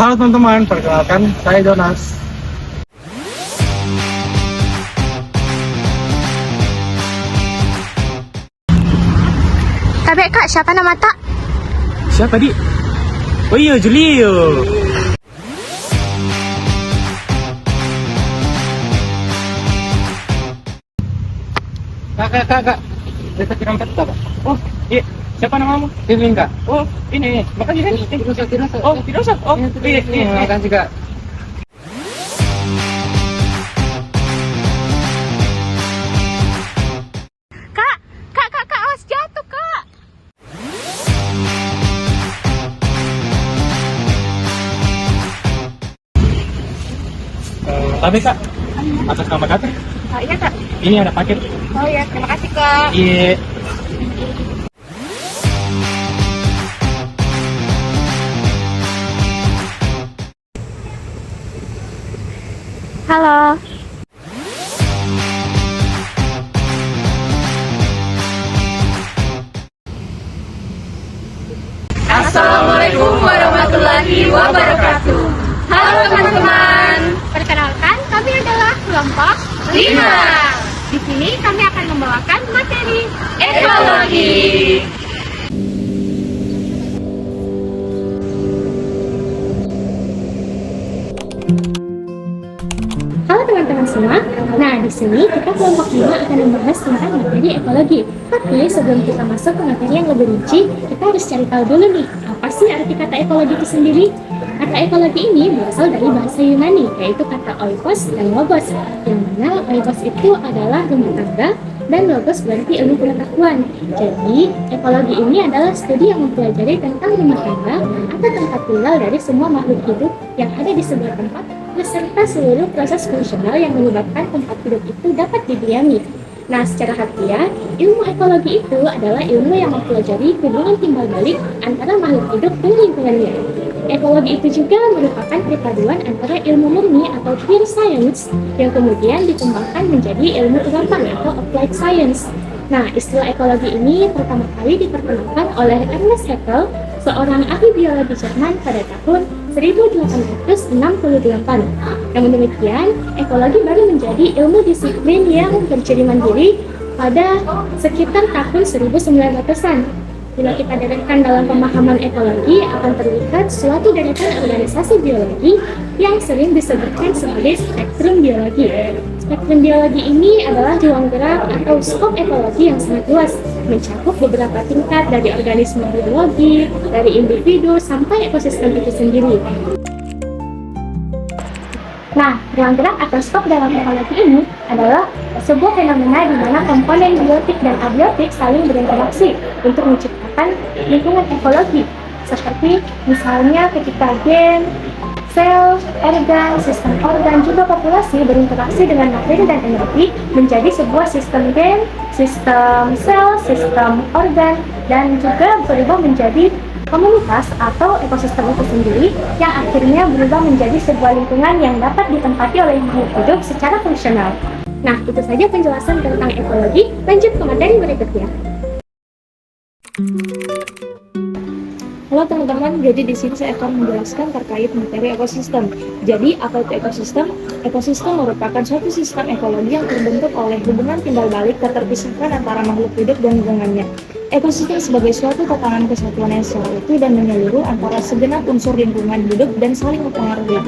Halo teman-teman, perkenalkan saya Jonas. Tapi Kak, siapa nama tak? Siapa tadi? Oh iya, Julio. Kak. Kita kirim peta, Kak. Oh, iya. Siapa namamu? Kevin, Kak. Oh, ini. Makasih, Kak. Oh, tidak usah. Oh, iya. Makasih, Kak. Kak, awas jatuh, Kak. Tapi, Kak, atas nama Kakak, Oh iya, Kak. ini ada paket. Oh iya, terima kasih, Kak. Iya. Halo. Assalamualaikum warahmatullahi wabarakatuh. Halo teman-teman. Perkenalkan, kami adalah kelompok 5. Di sini kami akan membawakan materi Ekologi. Halo teman-teman semua. Nah, di sini kita kelompok 5 akan membahas tentang materi ekologi. Tapi sebelum kita masuk ke materi yang lebih rinci, kita harus cari tahu dulu nih, apa sih arti kata ekologi itu sendiri? Kata ekologi ini berasal dari bahasa Yunani, yaitu kata oikos dan logos. Yang mana oikos itu adalah rumah tangga dan logos berarti ilmu pengetahuan. Jadi, ekologi ini adalah studi yang mempelajari tentang rumah tangga atau tempat tinggal dari semua makhluk hidup yang ada di sebuah tempat beserta seluruh proses fungsional yang menyebabkan tempat hidup itu dapat didiami. Nah, secara harfiah, ilmu ekologi itu adalah ilmu yang mempelajari hubungan timbal balik antara makhluk hidup dan lingkungannya. Ekologi itu juga merupakan perpaduan antara ilmu murni atau pure science yang kemudian dikembangkan menjadi ilmu urapan atau applied science. Nah, istilah ekologi ini pertama kali diperkenalkan oleh Ernest Haeckel, seorang ahli biologi Jerman pada tahun 1868. Namun demikian, ekologi baru menjadi ilmu disiplin yang berdiri mandiri pada sekitar tahun 1900-an. Bila kita deretan dalam pemahaman ekologi, akan terlihat suatu deretan organisasi biologi yang sering disebutkan sebagai spektrum biologi. Spektrum biologi ini adalah ruang gerak atau skop ekologi yang sangat luas, mencakup beberapa tingkat dari organisme biologi, dari individu sampai ekosistem itu sendiri. Nah, ruang gerak atau skop dalam ekologi ini adalah sebuah fenomena di mana komponen biotik dan abiotik saling berinteraksi untuk menciptakan lingkungan ekologi, seperti misalnya ketika gen, sel, organ, sistem organ, juga populasi berinteraksi dengan materi dan energi menjadi sebuah sistem gen, sistem sel, sistem organ, dan juga berubah menjadi komunitas atau ekosistem itu sendiri yang akhirnya berubah menjadi sebuah lingkungan yang dapat ditempati oleh makhluk hidup secara fungsional. Nah, itu saja penjelasan tentang ekologi. Lanjut ke materi berikutnya. Halo teman-teman, jadi di sini saya akan menjelaskan terkait materi ekosistem. Jadi, apa itu ekosistem? Ekosistem merupakan suatu sistem ekologi yang terbentuk oleh hubungan timbal balik keterpisahan antara makhluk hidup dan lingkungannya. Ekosistem sebagai suatu tatanan kesatuan yang secara utuh dan menyeluruh antara segenap unsur lingkungan hidup dan saling mempengaruhi.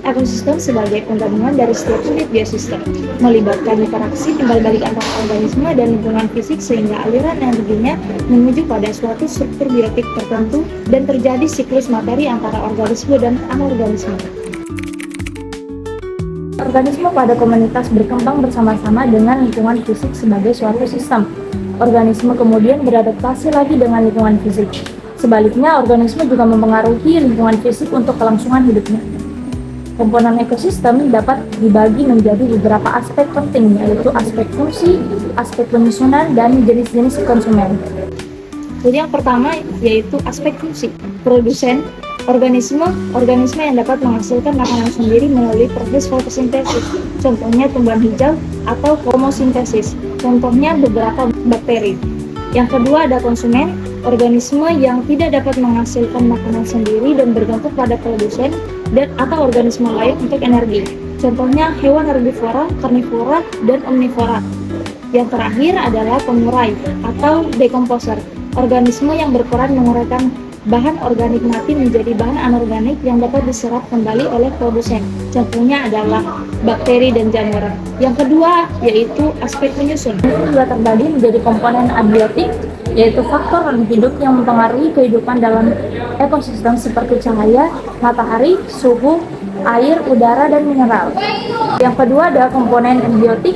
Ekosistem sebagai penggabungan dari setiap unit biosistem, melibatkan interaksi timbal balik antara organisme dan lingkungan fisik sehingga aliran energinya menuju pada suatu struktur biotik tertentu dan terjadi siklus materi antara organisme dan anorganisme. Organisme pada komunitas berkembang bersama-sama dengan lingkungan fisik sebagai suatu sistem. Organisme kemudian beradaptasi lagi dengan lingkungan fisik. Sebaliknya, organisme juga mempengaruhi lingkungan fisik untuk kelangsungan hidupnya. Komponen ekosistem dapat dibagi menjadi beberapa aspek penting, yaitu aspek fungsi, aspek penyusunan, dan jenis-jenis konsumen. Jadi yang pertama yaitu aspek fungsi. Produsen organisme yang dapat menghasilkan makanan sendiri melalui proses fotosintesis. Contohnya tumbuhan hijau atau homosintesis. Contohnya beberapa bakteri. Yang kedua ada konsumen. organisme yang tidak dapat menghasilkan makanan sendiri dan bergantung pada produsen dan atau organisme lain untuk energi. Contohnya hewan herbivora, karnivora, dan omnivora. Yang terakhir adalah pengurai atau decomposer, organisme yang berperan menguraikan bahan organik mati menjadi bahan anorganik yang dapat diserap kembali oleh produsen. Contohnya adalah bakteri dan jamur. Yang kedua yaitu aspek penyusun. Ini juga terbagi menjadi komponen abiotik, yaitu faktor hidup yang mempengaruhi kehidupan dalam ekosistem seperti cahaya, matahari, suhu, air, udara, dan mineral. Yang kedua adalah komponen embiotik,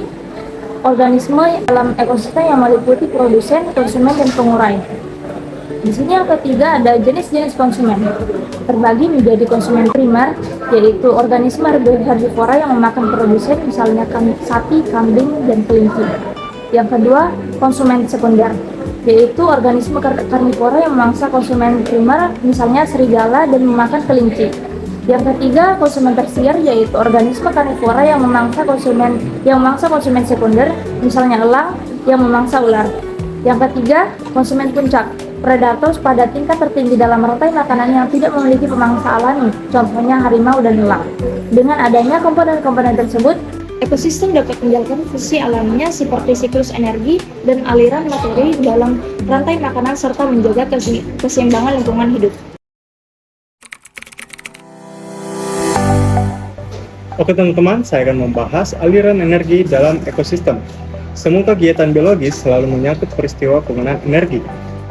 organisme dalam ekosistem yang meliputi produsen, konsumen, dan pengurai. Di sini yang ketiga ada jenis-jenis konsumen, terbagi menjadi konsumen primer, yaitu organisme herbivora yang memakan produsen, misalnya sapi, kambing, dan kelinci. Yang kedua, konsumen sekunder, yaitu organisme karnivora yang memangsa konsumen primer, misalnya serigala, dan memakan kelinci. Yang ketiga, konsumen tersier, yaitu organisme karnivora yang memangsa konsumen sekunder, misalnya elang yang memangsa ular. Yang ketiga, konsumen puncak, predator pada tingkat tertinggi dalam rantai makanan yang tidak memiliki pemangsa alami, contohnya harimau dan elang. Dengan adanya komponen-komponen tersebut, ekosistem dapat menjalankan fungsi alaminya seperti siklus energi dan aliran materi dalam rantai makanan serta menjaga keseimbangan lingkungan hidup. Oke teman-teman, saya akan membahas aliran energi dalam ekosistem. Semua kegiatan biologis selalu menyangkut peristiwa penggunaan energi.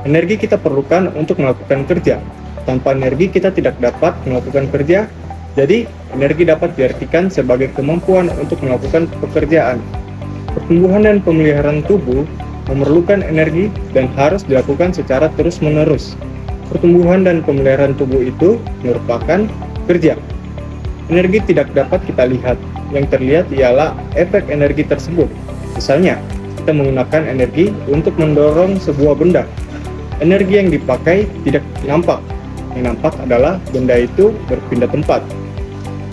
Energi kita perlukan untuk melakukan kerja. Tanpa energi kita tidak dapat melakukan kerja. Jadi, energi dapat diartikan sebagai kemampuan untuk melakukan pekerjaan. Pertumbuhan dan pemeliharaan tubuh memerlukan energi dan harus dilakukan secara terus-menerus. Pertumbuhan dan pemeliharaan tubuh itu merupakan kerja. Energi tidak dapat kita lihat. Yang terlihat ialah efek energi tersebut. Misalnya, kita menggunakan energi untuk mendorong sebuah benda. Energi yang dipakai tidak nampak. Yang nampak adalah benda itu berpindah tempat.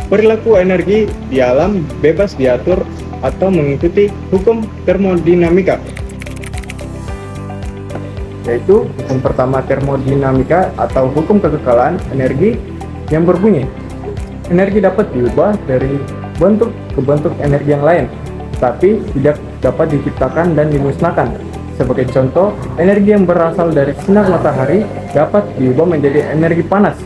Perilaku energi di alam bebas diatur atau mengikuti hukum termodinamika. Yaitu hukum pertama termodinamika atau hukum kekekalan energi yang berbunyi, energi dapat diubah dari bentuk ke bentuk energi yang lain, tapi tidak dapat diciptakan dan dimusnahkan. Sebagai contoh, energi yang berasal dari sinar matahari dapat diubah menjadi energi panas,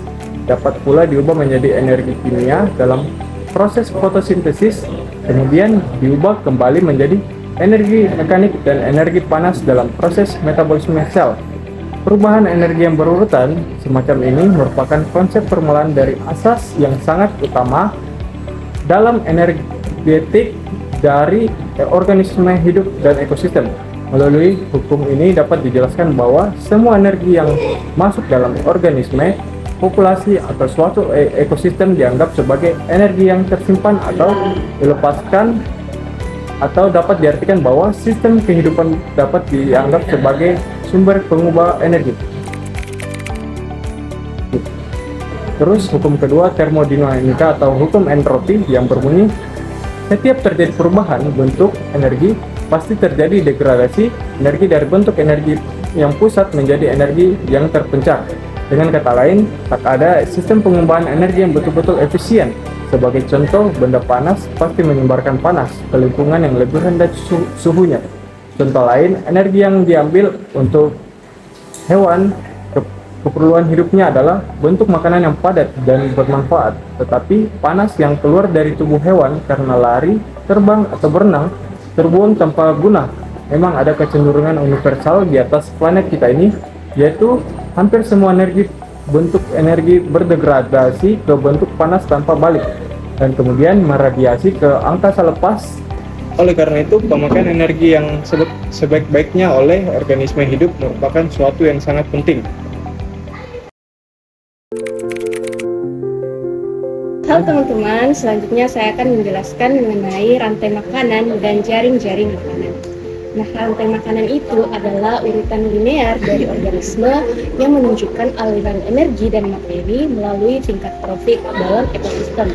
dapat pula diubah menjadi energi kimia dalam proses fotosintesis, kemudian diubah kembali menjadi energi mekanik dan energi panas dalam proses metabolisme sel. Perubahan energi yang berurutan semacam ini merupakan konsep permulaan dari asas yang sangat utama dalam energetik dari organisme hidup dan ekosistem. Melalui hukum ini dapat dijelaskan bahwa semua energi yang masuk dalam organisme, populasi, atau suatu ekosistem dianggap sebagai energi yang tersimpan atau dilepaskan, atau dapat diartikan bahwa sistem kehidupan dapat dianggap sebagai sumber pengubah energi. Terus hukum kedua termodinamika atau hukum entropi yang berbunyi, setiap terjadi perubahan bentuk energi, pasti terjadi degradasi energi dari bentuk energi yang pusat menjadi energi yang terpencar. Dengan kata lain, tak ada sistem pengubahan energi yang betul-betul efisien. Sebagai contoh, benda panas pasti menyebarkan panas ke lingkungan yang lebih rendah suhunya. Contoh lain, energi yang diambil untuk hewan keperluan hidupnya adalah bentuk makanan yang padat dan bermanfaat. Tetapi panas yang keluar dari tubuh hewan karena lari, terbang, atau berenang terbuang tanpa guna. Memang ada kecenderungan universal di atas planet kita ini, yaitu hampir semua bentuk energi berdegradasi ke bentuk panas tanpa balik dan kemudian meradiasi ke angkasa lepas. Oleh karena itu, pemakaian energi yang sebaik-baiknya oleh organisme hidup merupakan suatu yang sangat penting. Halo teman-teman, selanjutnya saya akan menjelaskan mengenai rantai makanan dan jaring-jaring makanan. Nah, rantai makanan itu adalah urutan linear dari organisme yang menunjukkan aliran energi dan materi melalui tingkat trofik dalam ekosistem.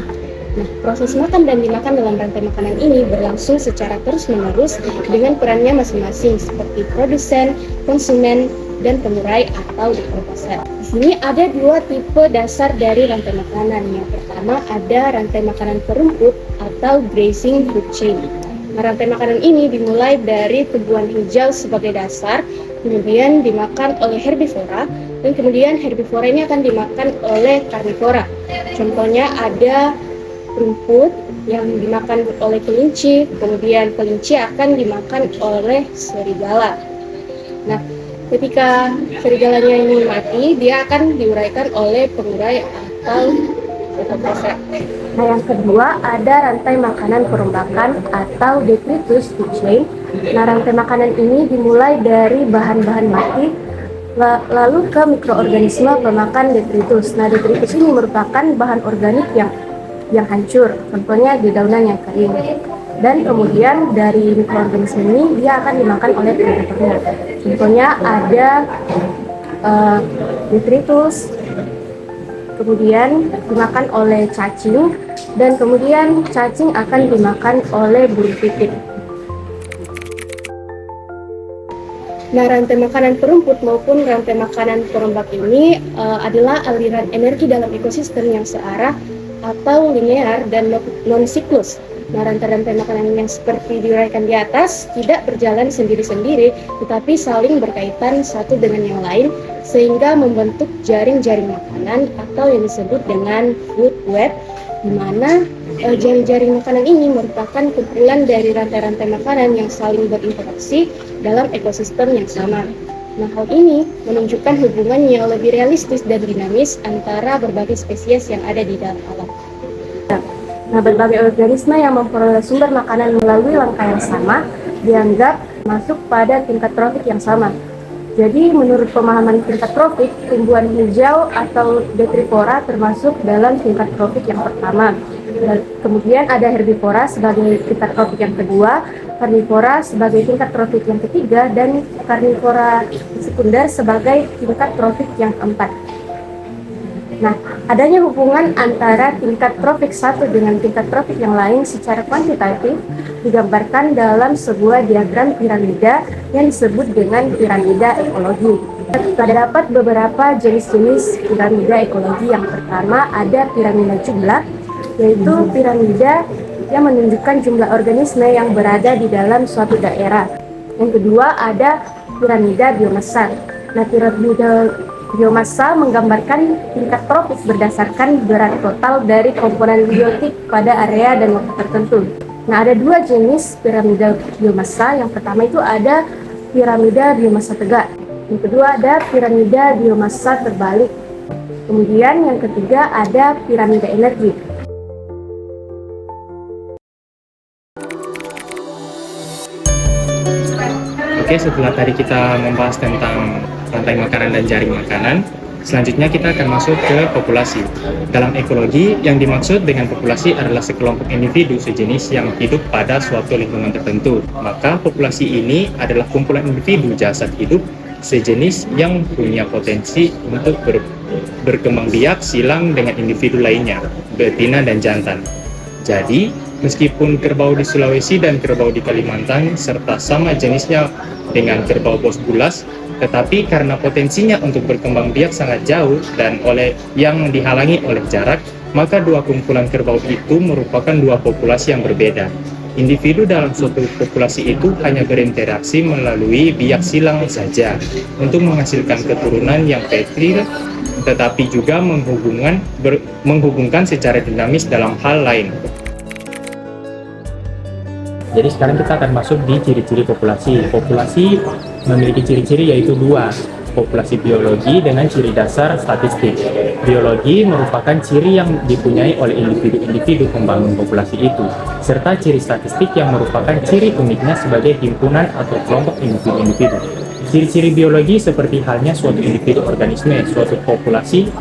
Nah, proses makan dan dimakan dalam rantai makanan ini berlangsung secara terus-menerus dengan perannya masing-masing seperti produsen, konsumen, dan pengurai atau dekomposer. Di sini ada dua tipe dasar dari rantai makanan. Yang pertama ada rantai makanan perumput atau grazing food chain. Nah, rantai makanan ini dimulai dari tumbuhan hijau sebagai dasar, kemudian dimakan oleh herbivora, dan kemudian herbivora ini akan dimakan oleh karnivora. Contohnya ada rumput yang dimakan oleh kelinci, kemudian kelinci akan dimakan oleh serigala. Nah, ketika serigalanya ini mati, dia akan diuraikan oleh pengurai atau dekomposer. Nah, yang kedua ada rantai makanan perombakan atau detritus food chain. Nah, rantai makanan ini dimulai dari bahan-bahan mati lalu ke mikroorganisme pemakan detritus. Nah, detritus ini merupakan bahan organik yang hancur, contohnya dedaunan yang kering. Dan kemudian dari mikroorganisme ini dia akan dimakan oleh predatornya. Contohnya ada detritus, kemudian dimakan oleh cacing, dan kemudian cacing akan dimakan oleh burung pipit. Nah, rantai makanan perumput maupun rantai makanan perombak ini adalah aliran energi dalam ekosistem yang searah atau linear dan non-siklus. Nah, rantai-rantai makanan yang seperti diuraikan di atas tidak berjalan sendiri-sendiri, tetapi saling berkaitan satu dengan yang lain, sehingga membentuk jaring-jaring makanan atau yang disebut dengan food web, di mana jaring-jaring makanan ini merupakan kumpulan dari rantai-rantai makanan yang saling berinteraksi dalam ekosistem yang sama. Nah, hal ini menunjukkan hubungan yang lebih realistis dan dinamis antara berbagai spesies yang ada di dalam alam. Nah, berbagai organisme yang memperoleh sumber makanan melalui langkah yang sama dianggap masuk pada tingkat trofik yang sama. Jadi, menurut pemahaman tingkat trofik, tumbuhan hijau atau detrivora termasuk dalam tingkat trofik yang pertama. Dan kemudian ada herbivora sebagai tingkat trofik yang kedua, karnivora sebagai tingkat trofik yang ketiga, dan karnivora sekunder sebagai tingkat trofik yang keempat. Nah, adanya hubungan antara tingkat trofik satu dengan tingkat trofik yang lain secara kuantitatif digambarkan dalam sebuah diagram piramida yang disebut dengan piramida ekologi. Terdapat beberapa jenis-jenis piramida ekologi. Yang pertama ada piramida jumlah, yaitu piramida yang menunjukkan jumlah organisme yang berada di dalam suatu daerah. Yang kedua ada piramida biomasa. Nah, piramida biomasa menggambarkan tingkat trofik berdasarkan berat total dari komponen biotik pada area dan waktu tertentu. Nah, ada dua jenis piramida biomasa. Yang pertama itu ada piramida biomasa tegak. Yang kedua ada piramida biomasa terbalik. Kemudian yang ketiga ada piramida energi. Oke, setelah tadi kita membahas tentang rantai makanan dan jaring makanan, selanjutnya kita akan masuk ke populasi. Dalam ekologi, yang dimaksud dengan populasi adalah sekelompok individu sejenis yang hidup pada suatu lingkungan tertentu. Maka populasi ini adalah kumpulan individu jasad hidup sejenis yang punya potensi untuk berkembang biak silang dengan individu lainnya, betina dan jantan. Jadi, meskipun kerbau di Sulawesi dan kerbau di Kalimantan serta sama jenisnya dengan kerbau bos bulas, tetapi karena potensinya untuk berkembang biak sangat jauh dan yang dihalangi oleh jarak, maka dua kumpulan kerbau itu merupakan dua populasi yang berbeda. Individu dalam suatu populasi itu hanya berinteraksi melalui biak silang saja untuk menghasilkan keturunan yang fertil, tetapi juga menghubungkan secara dinamis dalam hal lain. Jadi sekarang kita akan masuk di ciri-ciri populasi. Populasi memiliki ciri-ciri yaitu dua, populasi biologi dengan ciri dasar statistik. Biologi merupakan ciri yang dipunyai oleh individu-individu pembangun populasi itu, serta ciri statistik yang merupakan ciri uniknya sebagai himpunan atau kelompok individu-individu. Ciri-ciri biologi seperti halnya suatu individu organisme, suatu populasi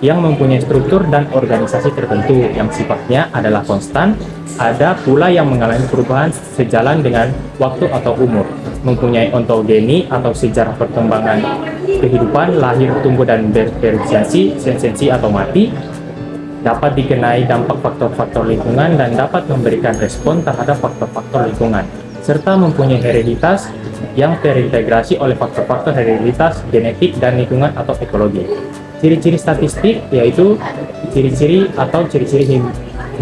yang mempunyai struktur dan organisasi tertentu yang sifatnya adalah konstan, ada pula yang mengalami perubahan sejalan dengan waktu atau umur, mempunyai ontogeni atau sejarah perkembangan kehidupan, lahir, tumbuh, dan bervariasi, sensensi atau mati, dapat dikenai dampak faktor-faktor lingkungan, dan dapat memberikan respon terhadap faktor-faktor lingkungan. serta mempunyai hereditas yang terintegrasi oleh faktor-faktor hereditas, genetik, dan lingkungan atau ekologi. Ciri-ciri statistik yaitu ciri-ciri atau ciri-ciri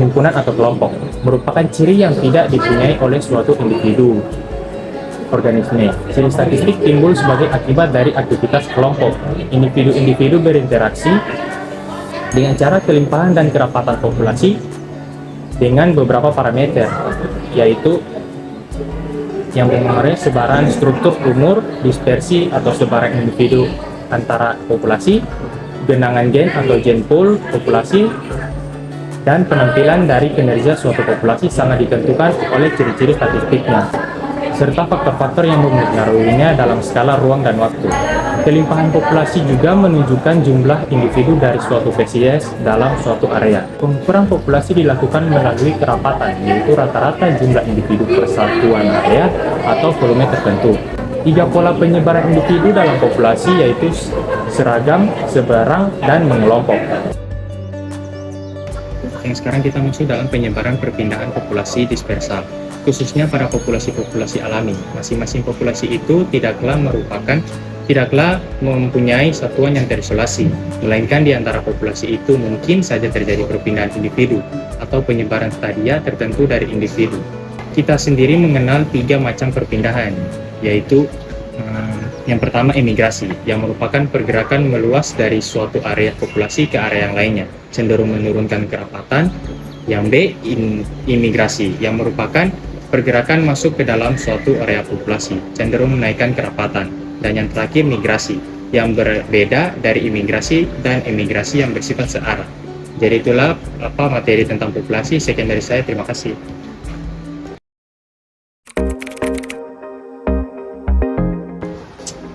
himpunan atau kelompok, merupakan ciri yang tidak dipunyai oleh suatu individu organisme. Ciri statistik timbul sebagai akibat dari aktivitas kelompok. Individu-individu berinteraksi dengan cara kelimpahan dan kerapatan populasi dengan beberapa parameter, yaitu yang mempengaruhi sebaran struktur umur, dispersi atau sebaran individu antara populasi, genangan gen atau gen pool populasi, dan penampilan dari kinerja suatu populasi sangat ditentukan oleh ciri-ciri statistiknya, serta faktor-faktor yang mempengaruhinya dalam skala ruang dan waktu. Kelimpahan populasi juga menunjukkan jumlah individu dari suatu spesies dalam suatu area. Pengukuran populasi dilakukan melalui kerapatan, yaitu rata-rata jumlah individu per satuan area atau volume tertentu. 3 pola penyebaran individu dalam populasi yaitu seragam, seberang, dan mengelompok. Yang sekarang kita masuk dalam penyebaran perpindahan populasi dispersal, khususnya pada populasi-populasi alami. Masing-masing populasi itu tidaklah mempunyai satuan yang terisolasi, melainkan di antara populasi itu mungkin saja terjadi perpindahan individu atau penyebaran stadia tertentu dari individu. Kita sendiri mengenal 3 macam perpindahan, yaitu yang pertama emigrasi, yang merupakan pergerakan meluas dari suatu area populasi ke area yang lainnya, cenderung menurunkan kerapatan. Yang B, imigrasi, yang merupakan pergerakan masuk ke dalam suatu area populasi, cenderung menaikkan kerapatan. Dan yang terakhir, migrasi, yang berbeda dari imigrasi dan emigrasi yang bersifat searah. Jadi itulah materi tentang populasi. Sekian dari saya, terima kasih.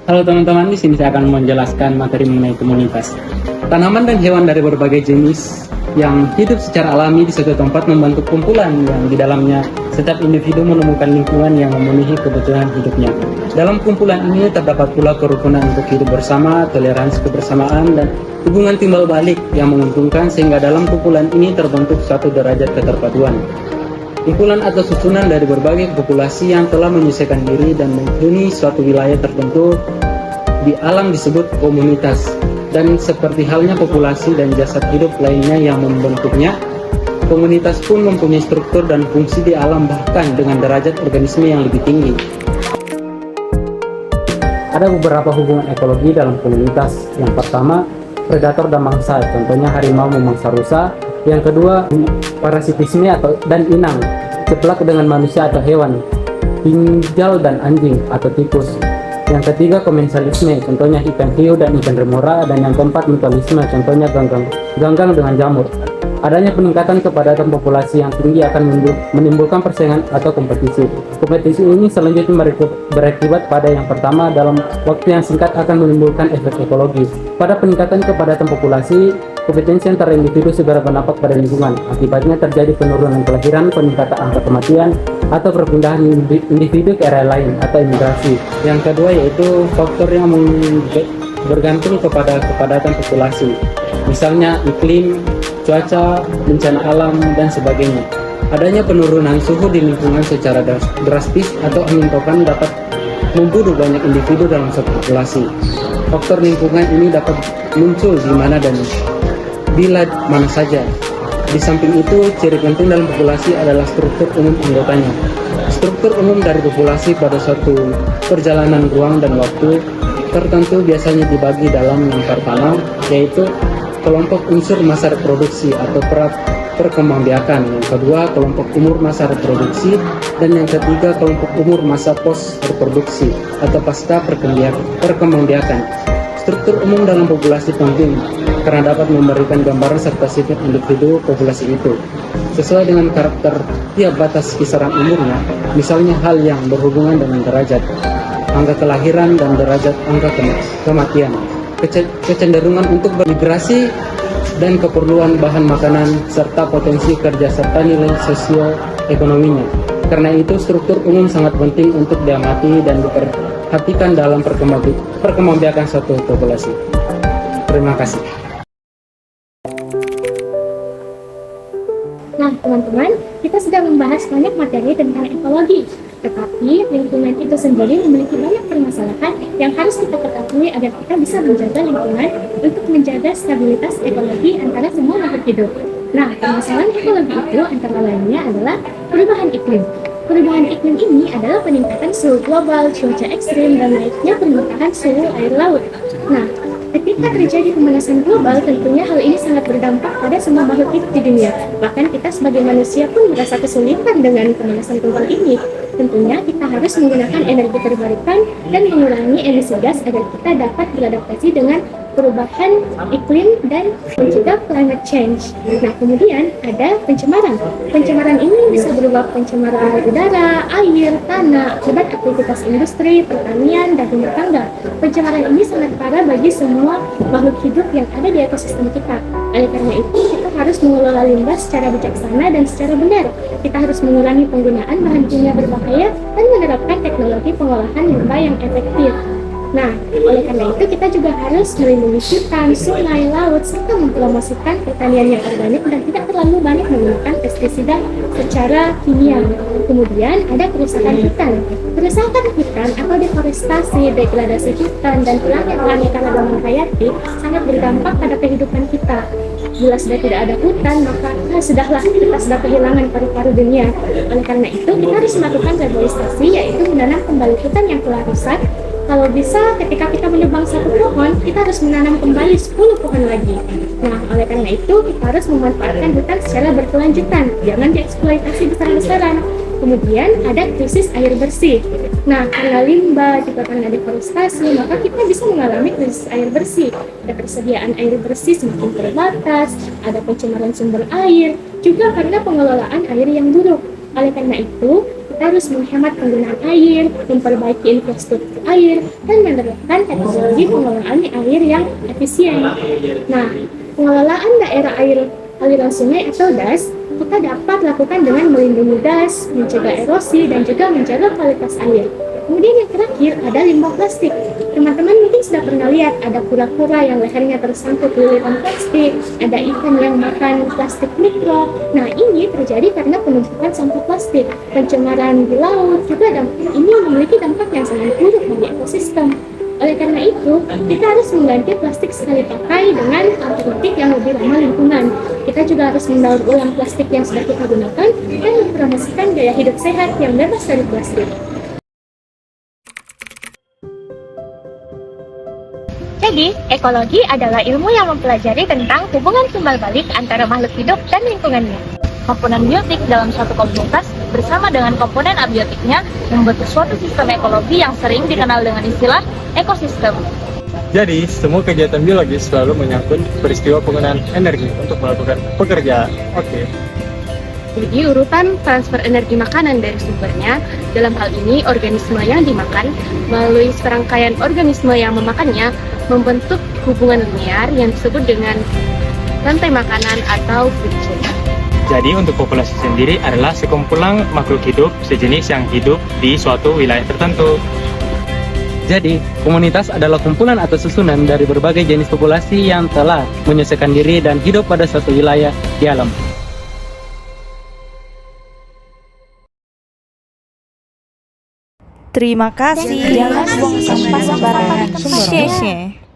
Halo teman-teman, di sini saya akan menjelaskan materi mengenai komunitas. Tanaman dan hewan dari berbagai jenis yang hidup secara alami di suatu tempat membentuk kumpulan yang di dalamnya setiap individu menemukan lingkungan yang memenuhi kebutuhan hidupnya. Dalam kumpulan ini terdapat pula kerukunan untuk hidup bersama, toleransi kebersamaan, dan hubungan timbal balik yang menguntungkan, sehingga dalam kumpulan ini terbentuk suatu derajat keterpaduan. Kumpulan atau susunan dari berbagai populasi yang telah menyesuaikan diri dan menghuni suatu wilayah tertentu di alam disebut komunitas. Dan seperti halnya populasi dan jasad hidup lainnya yang membentuknya, komunitas pun mempunyai struktur dan fungsi di alam, bahkan dengan derajat organisme yang lebih tinggi. Ada beberapa hubungan ekologi dalam komunitas. Yang pertama, predator dan mangsa, contohnya harimau memangsa rusa. Yang kedua, parasitisme dan inang, ceplak dengan manusia atau hewan, tinggal dan anjing atau tikus. Yang ketiga, komensalisme, contohnya ikan hiu dan ikan remora. Dan yang keempat, mutualisme, contohnya ganggang dengan jamur. Adanya peningkatan kepadatan populasi yang tinggi akan menimbulkan persaingan atau kompetisi. Kompetisi ini selanjutnya berakibat pada yang pertama, dalam waktu yang singkat akan menimbulkan efek ekologi. Pada peningkatan kepadatan populasi, kompetensi antara individu segera berdampak pada lingkungan. Akibatnya terjadi penurunan kelahiran, peningkatan angka kematian, atau perpindahan individu ke area lain atau imigrasi. Yang kedua yaitu faktor yang bergantung kepada kepadatan populasi, misalnya iklim, cuaca, bencana alam, dan sebagainya. Adanya penurunan suhu di lingkungan secara drastis atau angin topan dapat membunuh banyak individu dalam satu populasi. Faktor lingkungan ini dapat muncul di mana dan bila mana saja. Di samping itu, ciri penting dalam populasi adalah struktur umum anggotanya. Struktur umum dari populasi pada suatu perjalanan ruang dan waktu tertentu biasanya dibagi dalam yang pertama, yaitu kelompok unsur masa reproduksi atau perkembangbiakan. Yang kedua, kelompok umur masa reproduksi. Dan yang ketiga, kelompok umur masa post reproduksi atau pasca perkembangbiakan. Struktur umum dalam populasi penting karena dapat memberikan gambaran serta sifat individu populasi itu sesuai dengan karakter tiap batas kisaran umurnya, misalnya hal yang berhubungan dengan derajat angka kelahiran dan derajat angka kematian, kecenderungan untuk bermigrasi dan keperluan bahan makanan, serta potensi kerja serta nilai sosioekonominya. Karena itu, struktur umum sangat penting untuk diamati dan diperhatikan dalam perkembangbiakan suatu populasi. Terima kasih. Nah, teman-teman, kita sudah membahas banyak materi tentang ekologi. Tetapi lingkungan itu sendiri memiliki banyak permasalahan yang harus kita ketahui agar kita bisa menjaga lingkungan untuk menjaga stabilitas ekologi antara semua makhluk hidup. Nah, permasalahan ekologi itu antara lainnya adalah perubahan iklim. Perubahan iklim ini adalah peningkatan suhu global, cuaca ekstrim, dan naiknya permukaan suhu air laut. Nah, ketika terjadi pemanasan global, tentunya hal ini sangat berdampak pada semua makhluk hidup di dunia. Bahkan kita sebagai manusia pun merasa kesulitan dengan pemanasan global ini. Tentunya kita harus menggunakan energi terbarukan dan mengurangi emisi gas agar kita dapat beradaptasi dengan perubahan iklim dan mencegah climate change. Nah, kemudian ada pencemaran. Pencemaran ini bisa berupa pencemaran udara, air, tanah, akibat aktivitas industri, pertanian, dan rumah tangga. Pencemaran ini sangat parah bagi semua makhluk hidup yang ada di ekosistem kita. Oleh karena itu, kita harus mengelola limbah secara bijaksana dan secara benar. Kita harus mengurangi penggunaan bahan kimia berbahaya dan menerapkan teknologi pengolahan limbah yang efektif. Nah, oleh karena itu kita juga harus melindungi hutan, sungai, laut, serta mempromosikan pertanian yang organik dan tidak terlalu banyak menggunakan pestisida secara kimia. Kemudian ada kerusakan hutan. Kerusakan hutan atau deforestasi, degradasi hutan, dan hilangnya keanekaragaman hayati sangat berdampak pada kehidupan kita. Bila sudah tidak ada hutan, maka sudahlah kita sudah kehilangan paru-paru dunia. Oleh karena itu, kita harus melakukan reforestasi, yaitu menanam kembali hutan yang telah rusak. Kalau bisa, ketika kita menebang satu pohon, kita harus menanam kembali 10 pohon lagi. Nah, oleh karena itu, kita harus memanfaatkan hutan secara berkelanjutan. Jangan dieksploitasi besar-besaran. Kemudian ada krisis air bersih. Nah, karena limbah, juga karena deforestasi, maka kita bisa mengalami krisis air bersih. Ketersediaan air bersih semakin terbatas, ada pencemaran sumber air, juga karena pengelolaan air yang buruk. Oleh karena itu, kita harus menghemat penggunaan air, memperbaiki infrastruktur air, dan menerapkan teknologi pengelolaan air yang efisien. Nah, pengelolaan daerah air aliran sungai atau DAS kita dapat lakukan dengan melindungi DAS, mencegah erosi, dan juga menjaga kualitas air. Kemudian yang terakhir ada limbah plastik. Teman-teman mungkin sudah pernah lihat ada kura-kura yang lehernya tersangkut lilitan plastik, ada ikan yang makan plastik mikro. Nah, ini terjadi karena penumpukan sampah plastik. Pencemaran di laut juga ini memiliki dampak yang sangat buruk bagi ekosistem. Oleh karena itu, kita harus mengganti plastik sekali pakai dengan alternatif yang lebih ramah lingkungan. Kita juga harus mendaur ulang plastik yang sudah kita gunakan dan mempromosikan gaya hidup sehat yang bebas dari plastik. Jadi, ekologi adalah ilmu yang mempelajari tentang hubungan timbal balik antara makhluk hidup dan lingkungannya. Komponen biotik dalam suatu komunitas bersama dengan komponen abiotiknya membentuk suatu sistem ekologi yang sering dikenal dengan istilah ekosistem. Jadi, semua kegiatan biologis selalu menyangkut peristiwa penggunaan energi untuk melakukan pekerjaan. Oke. Jadi urutan transfer energi makanan dari sumbernya, dalam hal ini organisme yang dimakan, melalui serangkaian organisme yang memakannya, membentuk hubungan linear yang disebut dengan rantai makanan atau food chain. Jadi untuk populasi sendiri adalah sekumpulan makhluk hidup sejenis yang hidup di suatu wilayah tertentu. Jadi, komunitas adalah kumpulan atau susunan dari berbagai jenis populasi yang telah menyesuaikan diri dan hidup pada suatu wilayah di alam. Terima kasih. Jangan buang sampah sembarangan. Share.